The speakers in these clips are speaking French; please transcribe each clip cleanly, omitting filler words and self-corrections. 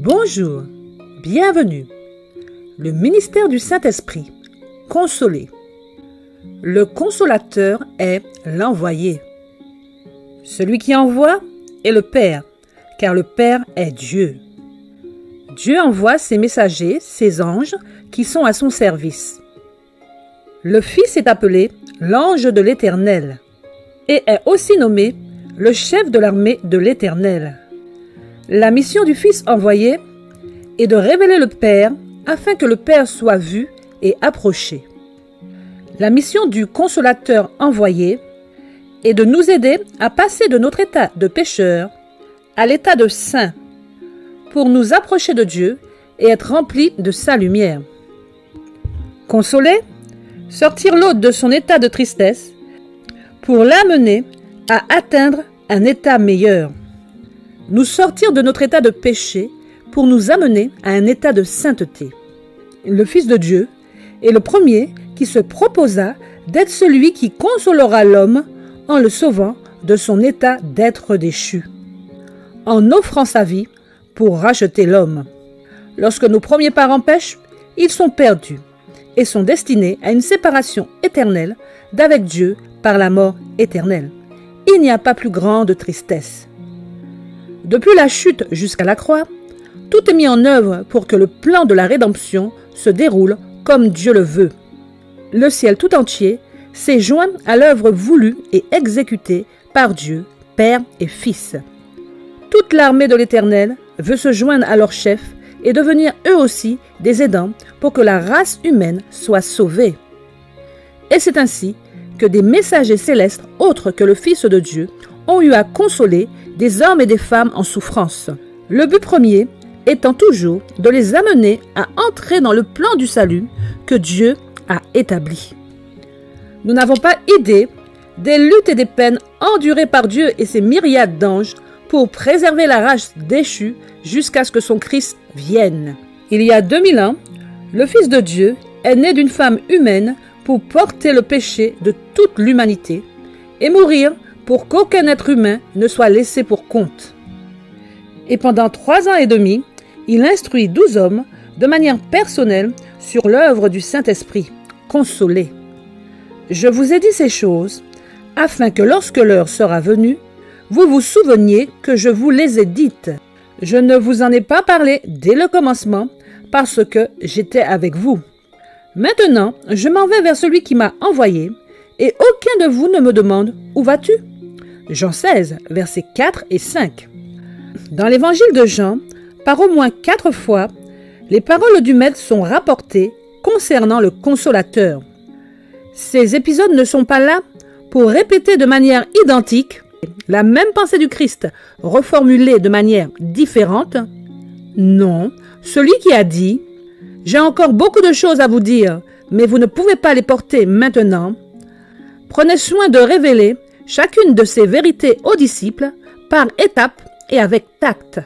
Bonjour, bienvenue. Le ministère du Saint-Esprit, consoler. Le consolateur est l'envoyé. Celui qui envoie est le Père, car le Père est Dieu. Dieu envoie ses messagers, ses anges, qui sont à son service. Le Fils est appelé l'ange de l'Éternel et est aussi nommé le chef de l'armée de l'Éternel. La mission du Fils envoyé est de révéler le Père afin que le Père soit vu et approché. La mission du consolateur envoyé est de nous aider à passer de notre état de pécheur à l'état de saint pour nous approcher de Dieu et être remplis de sa lumière. Consoler, sortir l'autre de son état de tristesse pour l'amener à atteindre un état meilleur. Nous sortir de notre état de péché pour nous amener à un état de sainteté. Le Fils de Dieu est le premier qui se proposa d'être celui qui consolera l'homme en le sauvant de son état d'être déchu, en offrant sa vie pour racheter l'homme. Lorsque nos premiers parents pêchent, ils sont perdus et sont destinés à une séparation éternelle d'avec Dieu par la mort éternelle. Il n'y a pas plus grande tristesse. Depuis la chute jusqu'à la croix, tout est mis en œuvre pour que le plan de la rédemption se déroule comme Dieu le veut. Le ciel tout entier s'est joint à l'œuvre voulue et exécutée par Dieu, Père et Fils. Toute l'armée de l'Éternel veut se joindre à leur chef et devenir eux aussi des aidants pour que la race humaine soit sauvée. Et c'est ainsi que des messagers célestes autres que le Fils de Dieu ont eu à consoler des hommes et des femmes en souffrance. Le but premier étant toujours de les amener à entrer dans le plan du salut que Dieu a établi. Nous n'avons pas idée des luttes et des peines endurées par Dieu et ses myriades d'anges pour préserver la race déchue jusqu'à ce que son Christ vienne. Il y a 2000 ans, le Fils de Dieu est né d'une femme humaine pour porter le péché de toute l'humanité et mourir pour qu'aucun être humain ne soit laissé pour compte. Et pendant 3 ans et demi, il instruit 12 hommes de manière personnelle sur l'œuvre du Saint-Esprit, consoler. Je vous ai dit ces choses afin que lorsque l'heure sera venue, vous vous souveniez que je vous les ai dites. Je ne vous en ai pas parlé dès le commencement parce que j'étais avec vous. Maintenant, je m'en vais vers celui qui m'a envoyé et aucun de vous ne me demande « Où vas-tu » Jean 16, versets 4 et 5. Dans l'évangile de Jean, par au moins 4 fois, les paroles du Maître sont rapportées concernant le consolateur. Ces épisodes ne sont pas là pour répéter de manière identique la même pensée du Christ, reformulée de manière différente. Non, celui qui a dit « J'ai encore beaucoup de choses à vous dire, mais vous ne pouvez pas les porter maintenant », prenez soin de révéler chacune de ces vérités aux disciples par étapes et avec tact.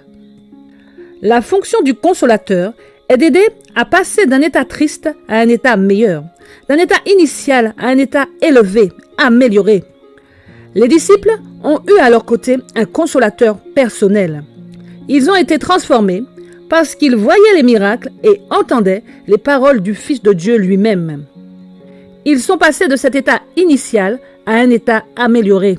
La fonction du consolateur est d'aider à passer d'un état triste à un état meilleur, d'un état initial à un état élevé, amélioré. Les disciples ont eu à leur côté un consolateur personnel. Ils ont été transformés parce qu'ils voyaient les miracles et entendaient les paroles du Fils de Dieu lui-même. Ils sont passés de cet état initial à un état amélioré.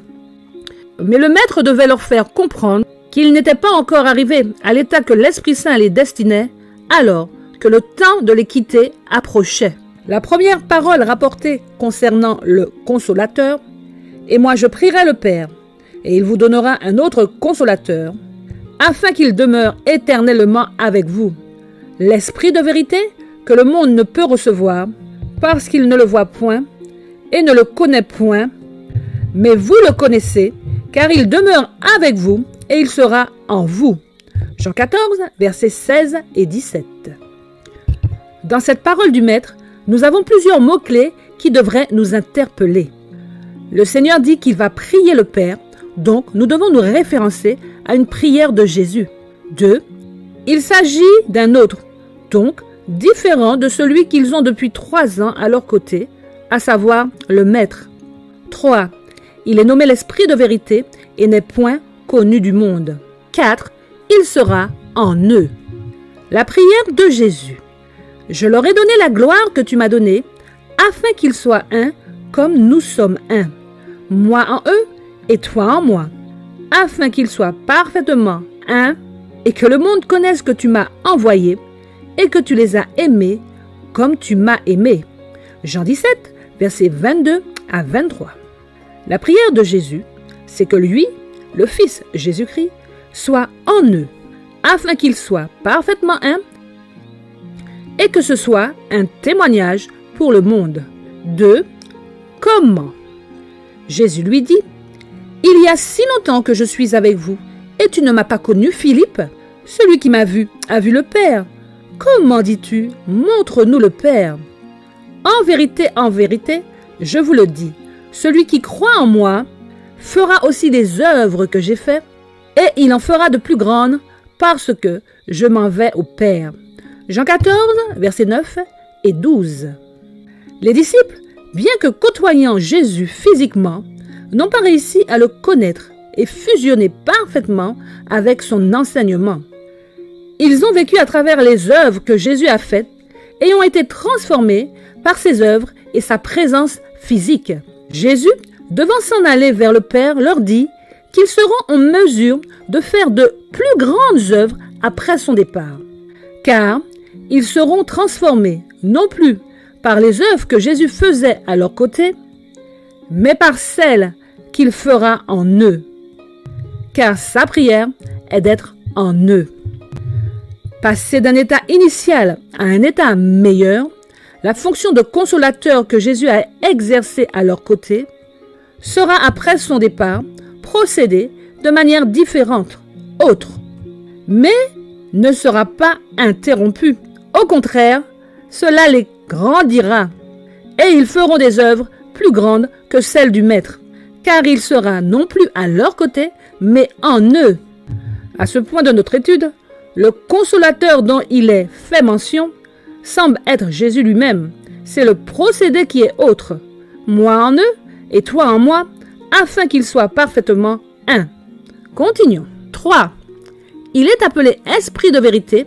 Mais le Maître devait leur faire comprendre qu'ils n'étaient pas encore arrivés à l'état que l'Esprit Saint les destinait, alors que le temps de les quitter approchait. La première parole rapportée concernant le consolateur « Et moi je prierai le Père, et il vous donnera un autre consolateur, afin qu'il demeure éternellement avec vous, l'Esprit de vérité que le monde ne peut recevoir, parce qu'il ne le voit point et ne le connaît point, mais vous le connaissez, car il demeure avec vous et il sera en vous. » Jean 14, versets 16 et 17. Dans cette parole du Maître, nous avons plusieurs mots-clés qui devraient nous interpeller. Le Seigneur dit qu'il va prier le Père, donc nous devons nous référencer à une prière de Jésus. 2. Il s'agit d'un autre, donc différent de celui qu'ils ont depuis 3 ans à leur côté, à savoir le Maître. 3. Il est nommé l'Esprit de vérité et n'est point connu du monde. 4. Il sera en eux. La prière de Jésus. Je leur ai donné la gloire que tu m'as donnée, afin qu'ils soient un comme nous sommes un. Moi en eux et toi en moi, afin qu'ils soient parfaitement un et que le monde connaisse que tu m'as envoyé et que tu les as aimés comme tu m'as aimé. Jean 17, versets 22 à 23. La prière de Jésus, c'est que lui, le Fils Jésus-Christ, soit en eux, afin qu'ils soient parfaitement un et que ce soit un témoignage pour le monde. 2. Comment? Jésus lui dit, « Il y a si longtemps que je suis avec vous, et tu ne m'as pas connu, Philippe? Celui qui m'a vu a vu le Père. Comment dis-tu, montre-nous le Père? En vérité, je vous le dis, celui qui croit en moi fera aussi les œuvres que j'ai faites, et il en fera de plus grandes, parce que je m'en vais au Père. » Jean 14, versets 9 et 12. Les disciples, bien que côtoyant Jésus physiquement, n'ont pas réussi à le connaître et fusionner parfaitement avec son enseignement. Ils ont vécu à travers les œuvres que Jésus a faites et ont été transformés par ses œuvres et sa présence physique. Jésus, devant s'en aller vers le Père, leur dit qu'ils seront en mesure de faire de plus grandes œuvres après son départ. Car ils seront transformés non plus par les œuvres que Jésus faisait à leur côté, mais par celles qu'il fera en eux. Car sa prière est d'être en eux. Passer d'un état initial à un état meilleur, la fonction de consolateur que Jésus a exercée à leur côté sera après son départ procédée de manière différente, autre, mais ne sera pas interrompue. Au contraire, cela les grandira et ils feront des œuvres plus grandes que celles du Maître, car il sera non plus à leur côté, mais en eux. À ce point de notre étude, le consolateur dont il est fait mention semble être Jésus lui-même. C'est le procédé qui est autre. Moi en eux et toi en moi, afin qu'ils soient parfaitement un. Continuons. 3. Il est appelé Esprit de vérité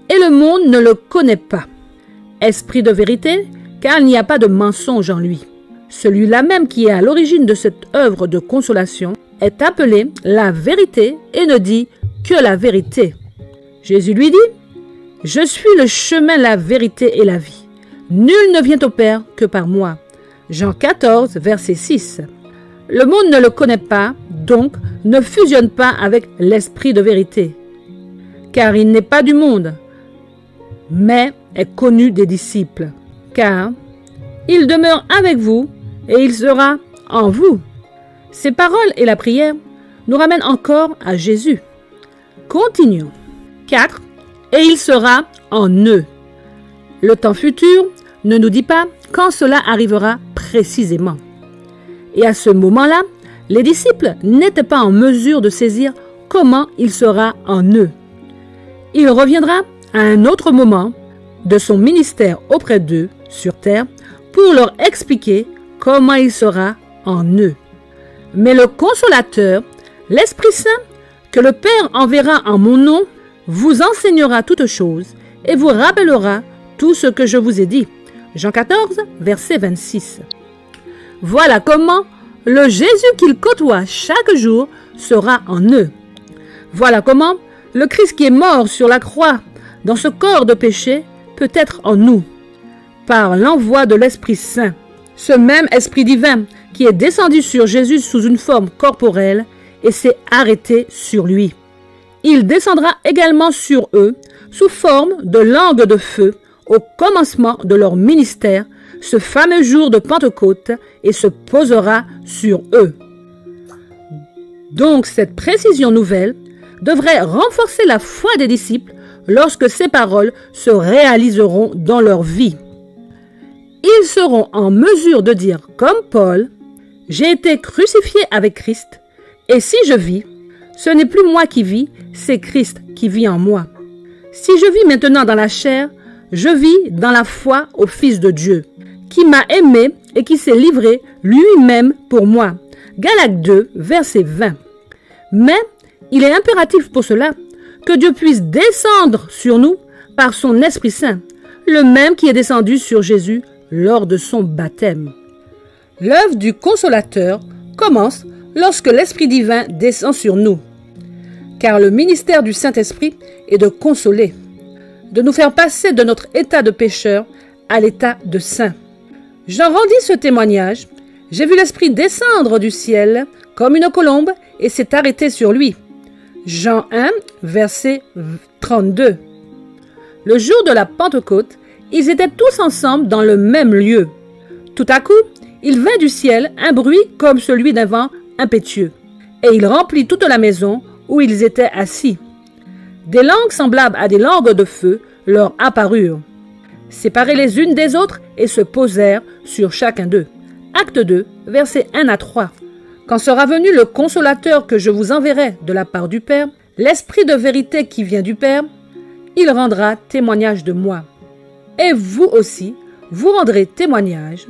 et le monde ne le connaît pas. Esprit de vérité, car il n'y a pas de mensonge en lui. Celui-là même qui est à l'origine de cette œuvre de consolation est appelé la vérité et ne dit que la vérité. Jésus lui dit, « Je suis le chemin, la vérité et la vie. Nul ne vient au Père que par moi. » Jean 14, verset 6. Le monde ne le connaît pas, donc ne fusionne pas avec l'esprit de vérité. Car il n'est pas du monde, mais est connu des disciples. Car il demeure avec vous et il sera en vous. Ces paroles et la prière nous ramènent encore à Jésus. Continuons. 4. Et il sera en eux. Le temps futur ne nous dit pas quand cela arrivera précisément. Et à ce moment-là, les disciples n'étaient pas en mesure de saisir comment il sera en eux. Il reviendra à un autre moment de son ministère auprès d'eux sur terre pour leur expliquer comment il sera en eux. Mais le consolateur, l'Esprit Saint, que le Père enverra en mon nom, vous enseignera toutes choses et vous rappellera tout ce que je vous ai dit. Jean 14, verset 26. Voilà comment le Jésus qu'ils côtoient chaque jour sera en eux. Voilà comment le Christ qui est mort sur la croix dans ce corps de péché peut être en nous, par l'envoi de l'Esprit Saint. Ce même Esprit divin qui est descendu sur Jésus sous une forme corporelle et s'est arrêté sur lui. Il descendra également sur eux sous forme de langue de feu au commencement de leur ministère, ce fameux jour de Pentecôte, et se posera sur eux. Donc cette précision nouvelle devrait renforcer la foi des disciples lorsque ces paroles se réaliseront dans leur vie. Ils seront en mesure de dire comme Paul, « J'ai été crucifié avec Christ, et si je vis, ce n'est plus moi qui vis, c'est Christ qui vit en moi. Si je vis maintenant dans la chair, je vis dans la foi au Fils de Dieu, qui m'a aimé et qui s'est livré lui-même pour moi. » Galates 2, verset 20. Mais il est impératif pour cela que Dieu puisse descendre sur nous par son Esprit Saint, le même qui est descendu sur Jésus lors de son baptême. L'œuvre du Consolateur commence lorsque l'Esprit divin descend sur nous. Car le ministère du Saint-Esprit est de consoler, de nous faire passer de notre état de pécheur à l'état de saint. J'en rendis ce témoignage. J'ai vu l'Esprit descendre du ciel comme une colombe et s'est arrêté sur lui. Jean 1, verset 32. Le jour de la Pentecôte, ils étaient tous ensemble dans le même lieu. Tout à coup, il vint du ciel un bruit comme celui d'un vent impétueux, et il remplit toute la maison où ils étaient assis. Des langues semblables à des langues de feu leur apparurent, séparées les unes des autres, et se posèrent sur chacun d'eux. Acte 2, versets 1 à 3. Quand sera venu le Consolateur que je vous enverrai de la part du Père, l'Esprit de vérité qui vient du Père, il rendra témoignage de moi. Et vous aussi, vous rendrez témoignage,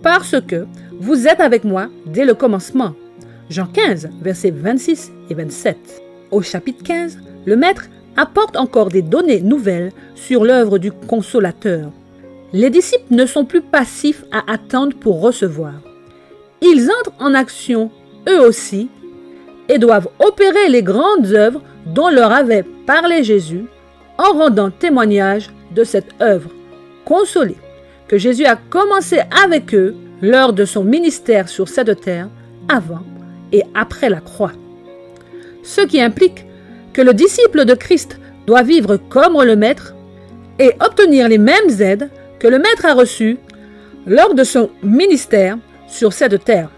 parce que vous êtes avec moi dès le commencement. Jean 15, versets 26 et 27. Au chapitre 15, le Maître apporte encore des données nouvelles sur l'œuvre du Consolateur. Les disciples ne sont plus passifs à attendre pour recevoir. Ils entrent en action, eux aussi, et doivent opérer les grandes œuvres dont leur avait parlé Jésus, en rendant témoignage de cette œuvre consolée que Jésus a commencé avec eux lors de son ministère sur cette terre, avant et après la croix. Ce qui implique que le disciple de Christ doit vivre comme le Maître et obtenir les mêmes aides que le Maître a reçues lors de son ministère sur cette terre.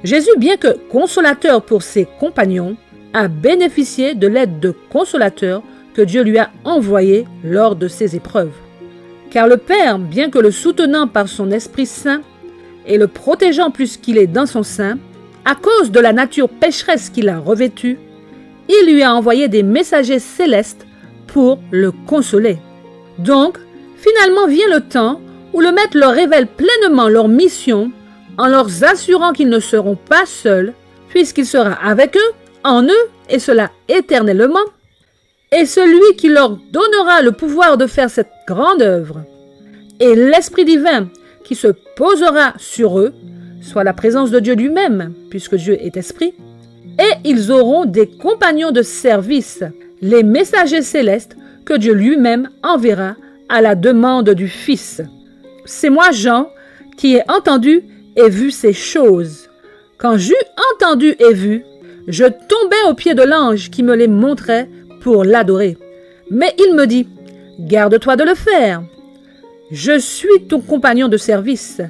Jésus, bien que consolateur pour ses compagnons, a bénéficié de l'aide de consolateur que Dieu lui a envoyé lors de ses épreuves. Car le Père, bien que le soutenant par son Esprit Saint et le protégeant plus qu'il est dans son sein, à cause de la nature pécheresse qu'il a revêtue, il lui a envoyé des messagers célestes pour le consoler. Donc, finalement vient le temps où le Maître leur révèle pleinement leur mission en leur assurant qu'ils ne seront pas seuls, puisqu'il sera avec eux, en eux, et cela éternellement. Et celui qui leur donnera le pouvoir de faire cette grande œuvre, et l'Esprit divin qui se posera sur eux, soit la présence de Dieu lui-même, puisque Dieu est esprit, et ils auront des compagnons de service, les messagers célestes que Dieu lui-même enverra à la demande du Fils. C'est moi, Jean, qui ai entendu et vu ces choses. Quand j'eus entendu et vu, je tombai aux pieds de l'ange qui me les montrait pour l'adorer. Mais il me dit, garde-toi de le faire. Je suis ton compagnon de service,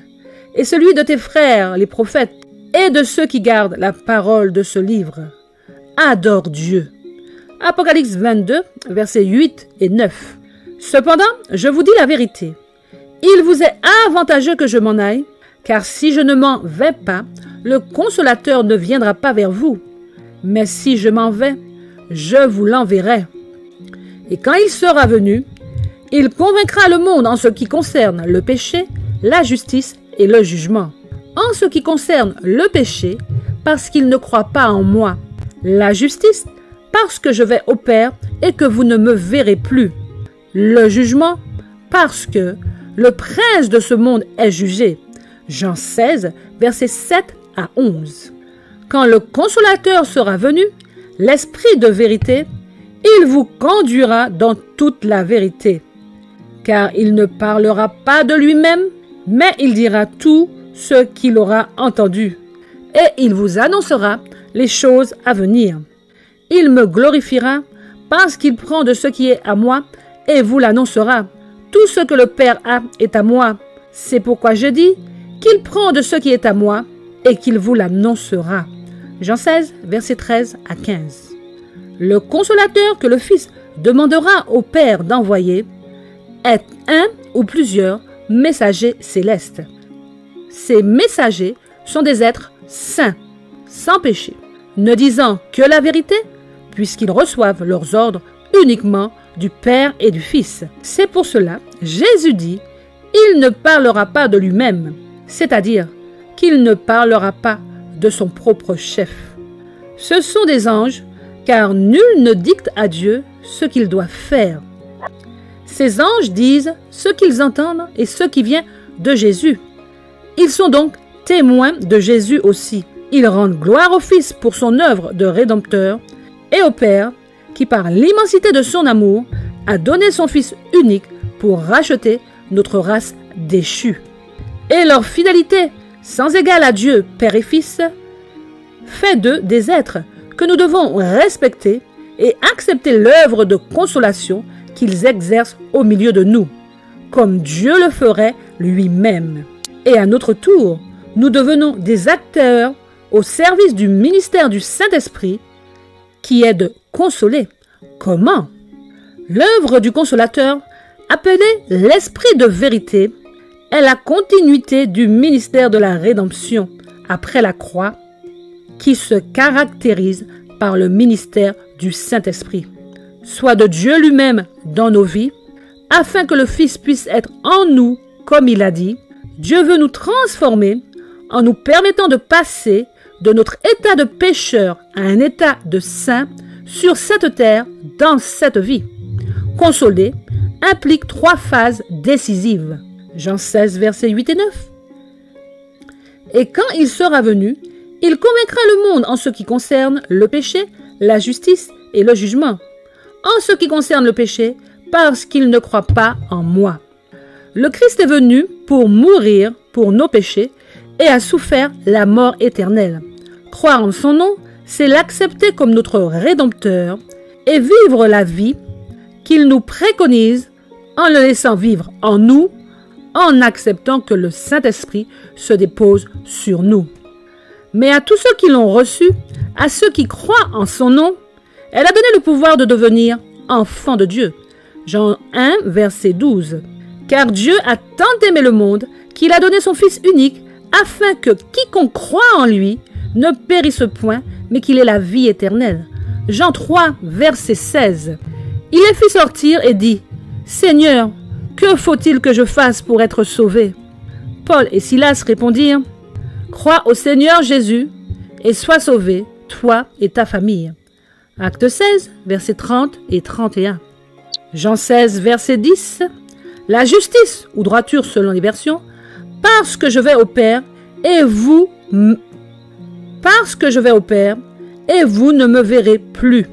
et celui de tes frères, les prophètes, et de ceux qui gardent la parole de ce livre. Adore Dieu. Apocalypse 22, versets 8 et 9. Cependant, je vous dis la vérité. Il vous est avantageux que je m'en aille, car si je ne m'en vais pas, le Consolateur ne viendra pas vers vous. Mais si je m'en vais, je vous l'enverrai. Et quand il sera venu, il convaincra le monde en ce qui concerne le péché, la justice et le jugement. En ce qui concerne le péché, parce qu'il ne croit pas en moi. La justice, parce que je vais au Père et que vous ne me verrez plus. Le jugement, parce que le prince de ce monde est jugé. Jean 16, versets 7 à 11. Quand le Consolateur sera venu, l'Esprit de vérité, il vous conduira dans toute la vérité. Car il ne parlera pas de lui-même, mais il dira tout ce qu'il aura entendu. Et il vous annoncera les choses à venir. Il me glorifiera parce qu'il prend de ce qui est à moi et vous l'annoncera. Tout ce que le Père a est à moi. C'est pourquoi je dis qu'il prend de ce qui est à moi et qu'il vous l'annoncera. Jean 16, versets 13 à 15. Le Consolateur que le Fils demandera au Père d'envoyer est un ou plusieurs messagers célestes. Ces messagers sont des êtres saints, sans péché, ne disant que la vérité, puisqu'ils reçoivent leurs ordres uniquement du Père et du Fils. C'est pour cela, Jésus dit, il ne parlera pas de lui-même, c'est-à-dire qu'il ne parlera pas de son propre chef. Ce sont des anges, car nul ne dicte à Dieu ce qu'il doit faire. Ces anges disent ce qu'ils entendent et ce qui vient de Jésus. Ils sont donc témoins de Jésus aussi. Ils rendent gloire au Fils pour son œuvre de Rédempteur et au Père qui, par l'immensité de son amour, a donné son Fils unique pour racheter notre race déchue. Et leur fidélité sans égale à Dieu, Père et Fils, fait d'eux des êtres que nous devons respecter et accepter l'œuvre de consolation qu'ils exercent au milieu de nous, comme Dieu le ferait lui-même. Et à notre tour, nous devenons des acteurs au service du ministère du Saint-Esprit, qui est de consoler. Comment? L'œuvre du consolateur, appelée l'Esprit de vérité, est la continuité du ministère de la rédemption après la croix, qui se caractérise par le ministère du Saint-Esprit, soit de Dieu lui-même dans nos vies, afin que le Fils puisse être en nous, comme il a dit. Dieu veut nous transformer en nous permettant de passer de notre état de pécheur à un état de saint sur cette terre, dans cette vie. Consoler implique 3 phases décisives. Jean 16, versets 8 et 9. Et quand il sera venu, il convaincra le monde en ce qui concerne le péché, la justice et le jugement. En ce qui concerne le péché, parce qu'il ne croit pas en moi. Le Christ est venu pour mourir pour nos péchés et a souffert la mort éternelle. Croire en son nom, c'est l'accepter comme notre Rédempteur et vivre la vie qu'il nous préconise en le laissant vivre en nous, en acceptant que le Saint-Esprit se dépose sur nous. Mais à tous ceux qui l'ont reçu, à ceux qui croient en son nom, elle a donné le pouvoir de devenir enfants de Dieu. Jean 1, verset 12. Car Dieu a tant aimé le monde qu'il a donné son Fils unique afin que quiconque croit en lui ne périsse point, mais qu'il ait la vie éternelle. Jean 3, verset 16. Il les fit sortir et dit, « Seigneur, que faut-il que je fasse pour être sauvé ?» Paul et Silas répondirent, « Crois au Seigneur Jésus et sois sauvé, toi et ta famille. » Acte 16, versets 30 et 31. Jean 16, verset 10. La justice, ou droiture selon les versions, parce que je vais au Père et vous ne me verrez plus.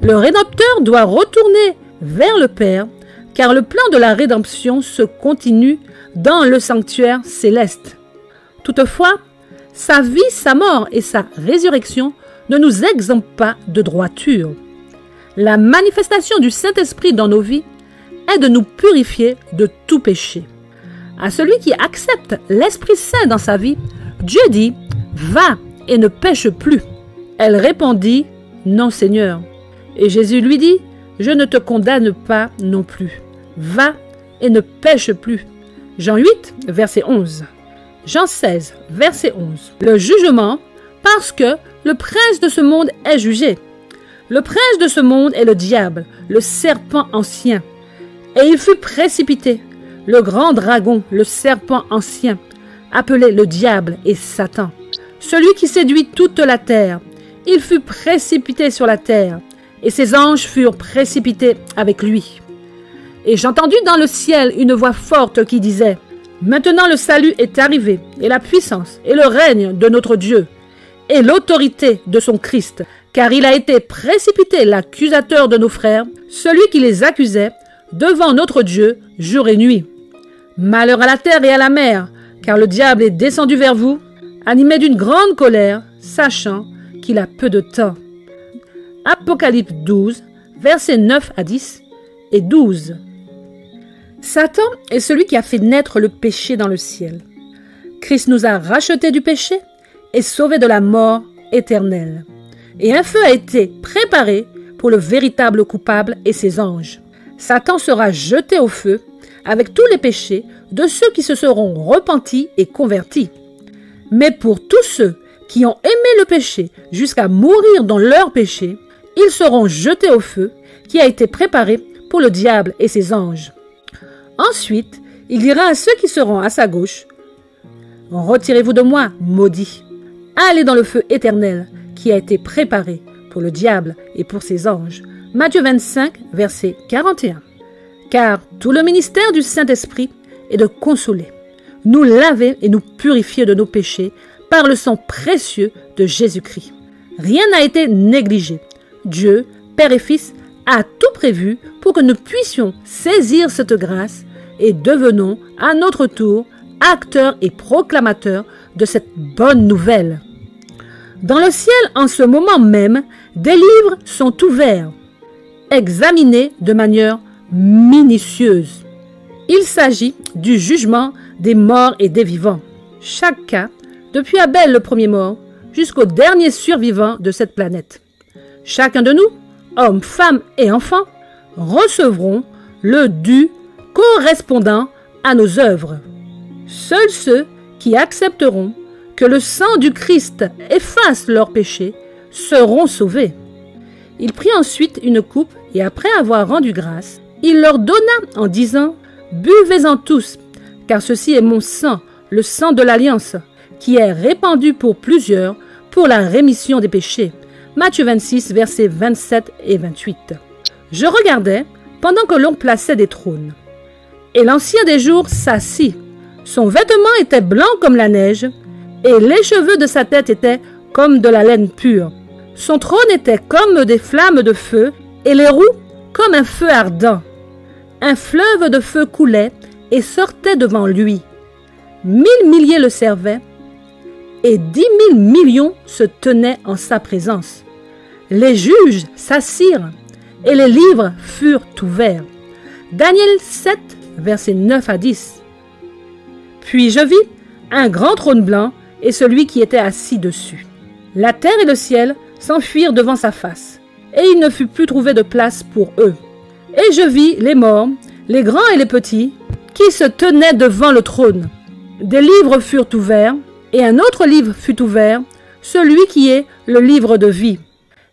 Le Rédempteur doit retourner vers le Père, car le plan de la rédemption se continue dans le sanctuaire céleste. Toutefois, sa vie, sa mort et sa résurrection ne nous exemptent pas de droiture. La manifestation du Saint-Esprit dans nos vies est de nous purifier de tout péché. À celui qui accepte l'Esprit Saint dans sa vie, Dieu dit « Va et ne pêche plus ». Elle répondit « Non, Seigneur ». Et Jésus lui dit « Je ne te condamne pas non plus. Va et ne pêche plus ». Jean 8, verset 11. Jean 16, verset 11. Le jugement, parce que le prince de ce monde est jugé. Le prince de ce monde est le diable, le serpent ancien. Et il fut précipité, le grand dragon, le serpent ancien, appelé le diable et Satan. Celui qui séduit toute la terre. Il fut précipité sur la terre, et ses anges furent précipités avec lui. Et j'entendis dans le ciel une voix forte qui disait « Maintenant le salut est arrivé, et la puissance, et le règne de notre Dieu, et l'autorité de son Christ, car il a été précipité l'accusateur de nos frères, celui qui les accusait, devant notre Dieu jour et nuit. Malheur à la terre et à la mer, car le diable est descendu vers vous, animé d'une grande colère, sachant qu'il a peu de temps. » Apocalypse 12, versets 9 à 10 et 12. Satan est celui qui a fait naître le péché dans le ciel. Christ nous a rachetés du péché et sauvés de la mort éternelle. Et un feu a été préparé pour le véritable coupable et ses anges. Satan sera jeté au feu avec tous les péchés de ceux qui se seront repentis et convertis. Mais pour tous ceux qui ont aimé le péché jusqu'à mourir dans leur péché, ils seront jetés au feu qui a été préparé pour le diable et ses anges. Ensuite, il dira à ceux qui seront à sa gauche, « Retirez-vous de moi, maudits, allez dans le feu éternel qui a été préparé pour le diable et pour ses anges. » Matthieu 25, verset 41. Car tout le ministère du Saint-Esprit est de consoler, nous laver et nous purifier de nos péchés par le sang précieux de Jésus-Christ. Rien n'a été négligé. Dieu, Père et Fils, a tout prévu pour que nous puissions saisir cette grâce et devenons à notre tour acteurs et proclamateurs de cette bonne nouvelle. Dans le ciel, en ce moment même, des livres sont ouverts, examinés de manière minutieuse. Il s'agit du jugement des morts et des vivants. Chaque cas, depuis Abel le premier mort, jusqu'au dernier survivant de cette planète. Chacun de nous, hommes, femmes et enfants, recevront le dû correspondant à nos œuvres. Seuls ceux qui accepteront que le sang du Christ efface leurs péchés seront sauvés. Il prit ensuite une coupe et après avoir rendu grâce, il leur donna en disant « Buvez-en tous, car ceci est mon sang, le sang de l'Alliance, qui est répandu pour plusieurs pour la rémission des péchés. » Matthieu 26, versets 27 et 28. Je regardais pendant que l'on plaçait des trônes. Et l'Ancien des jours s'assit. Son vêtement était blanc comme la neige, et les cheveux de sa tête étaient comme de la laine pure. Son trône était comme des flammes de feu, et les roues comme un feu ardent. Un fleuve de feu coulait et sortait devant lui. 1000 milliers le servaient, et 10 000 millions se tenaient en sa présence. Les juges s'assirent, et les livres furent ouverts. Daniel 7, versets 9 à 10. Puis je vis un grand trône blanc et celui qui était assis dessus. La terre et le ciel s'enfuirent devant sa face, et il ne fut plus trouvé de place pour eux. Et je vis les morts, les grands et les petits, qui se tenaient devant le trône. Des livres furent ouverts, et un autre livre fut ouvert, celui qui est le livre de vie.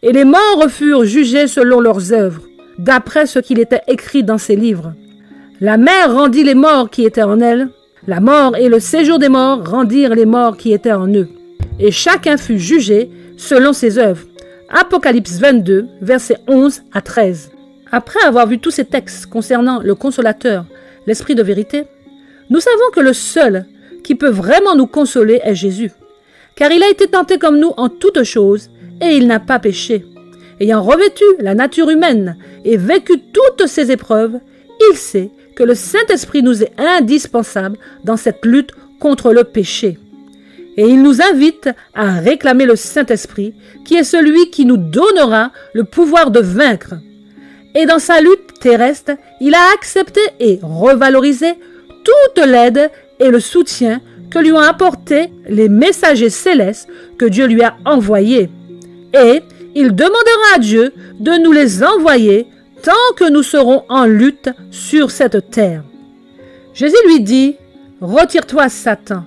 Et les morts furent jugés selon leurs œuvres, d'après ce qu'il était écrit dans ces livres. La mer rendit les morts qui étaient en elle, la mort et le séjour des morts rendirent les morts qui étaient en eux. Et chacun fut jugé selon ses œuvres. Apocalypse 22, versets 11 à 13. Après avoir vu tous ces textes concernant le Consolateur, l'Esprit de vérité, nous savons que le seul qui peut vraiment nous consoler est Jésus, car il a été tenté comme nous en toutes choses, et il n'a pas péché. Ayant revêtu la nature humaine et vécu toutes ces épreuves, il sait que le Saint-Esprit nous est indispensable dans cette lutte contre le péché. Et il nous invite à réclamer le Saint-Esprit, qui est celui qui nous donnera le pouvoir de vaincre. Et dans sa lutte terrestre, il a accepté et revalorisé toute l'aide et le soutien que lui ont apporté les messagers célestes que Dieu lui a envoyés. Et il demandera à Dieu de nous les envoyer tant que nous serons en lutte sur cette terre. Jésus lui dit « Retire-toi, Satan,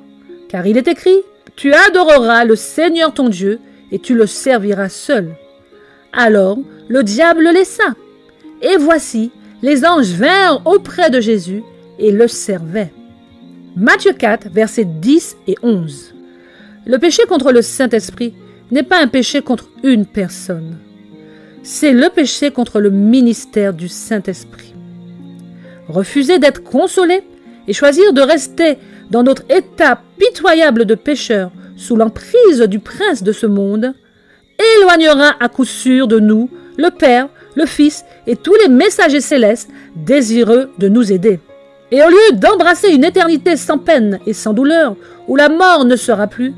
car il est écrit « Tu adoreras le Seigneur ton Dieu et tu le serviras seul. » Alors le diable le laissa. Et voici, les anges vinrent auprès de Jésus et le servaient. Matthieu 4, versets 10 et 11. Le péché contre le Saint-Esprit n'est pas un péché contre une personne. C'est le péché contre le ministère du Saint-Esprit. Refuser d'être consolé et choisir de rester dans notre état pitoyable de pécheur sous l'emprise du prince de ce monde éloignera à coup sûr de nous le Père, le Fils et tous les messagers célestes désireux de nous aider. Et au lieu d'embrasser une éternité sans peine et sans douleur, où la mort ne sera plus,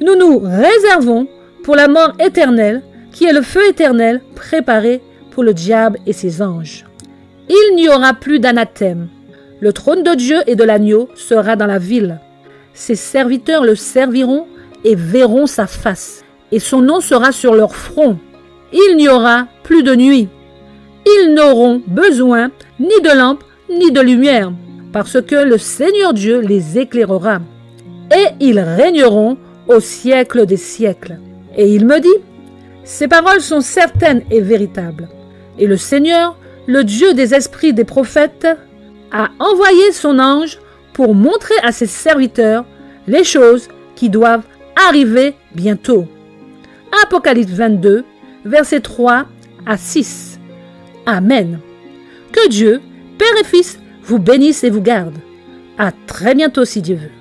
nous nous réservons pour la mort éternelle, qui est le feu éternel préparé pour le diable et ses anges. Il n'y aura plus d'anathème. Le trône de Dieu et de l'agneau sera dans la ville. Ses serviteurs le serviront et verront sa face, et son nom sera sur leur front. Il n'y aura plus de nuit. Ils n'auront besoin ni de lampe ni de lumière, parce que le Seigneur Dieu les éclairera. Et ils régneront au siècle des siècles. Et il me dit, ces paroles sont certaines et véritables. Et le Seigneur, le Dieu des esprits des prophètes, a envoyé son ange pour montrer à ses serviteurs les choses qui doivent arriver bientôt. Apocalypse 22, versets 3 à 6. Amen. Que Dieu Père et Fils vous bénisse et vous garde. À très bientôt si Dieu veut.